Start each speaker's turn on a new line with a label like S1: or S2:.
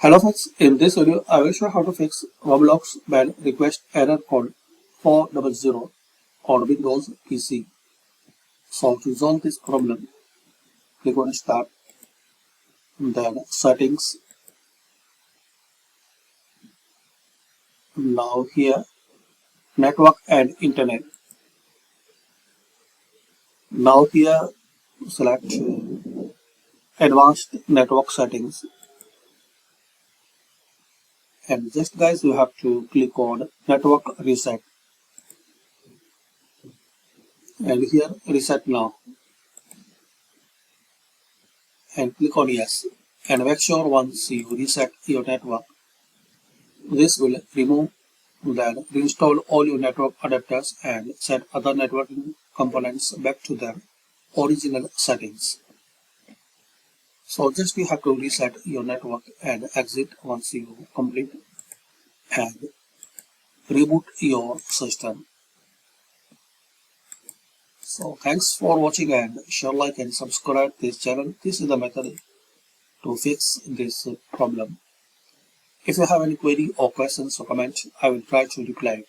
S1: Hello folks, in this video I will show how to fix Roblox ban request error code 400 on Windows PC. So to resolve this problem, click on Start, then Settings. Now here Network and Internet. Now here select Advanced Network Settings. And just guys, you have to click on Network Reset. And here Reset Now. And click on Yes. And make sure once you reset your network, this will remove, then reinstall all your network adapters and set other networking components back to their original settings. So just you have to reset your network and exit once you complete and reboot your system. So thanks for watching and share, like and subscribe this channel. This is the method to fix this problem. If you have any query or questions or comments, I will try to reply it.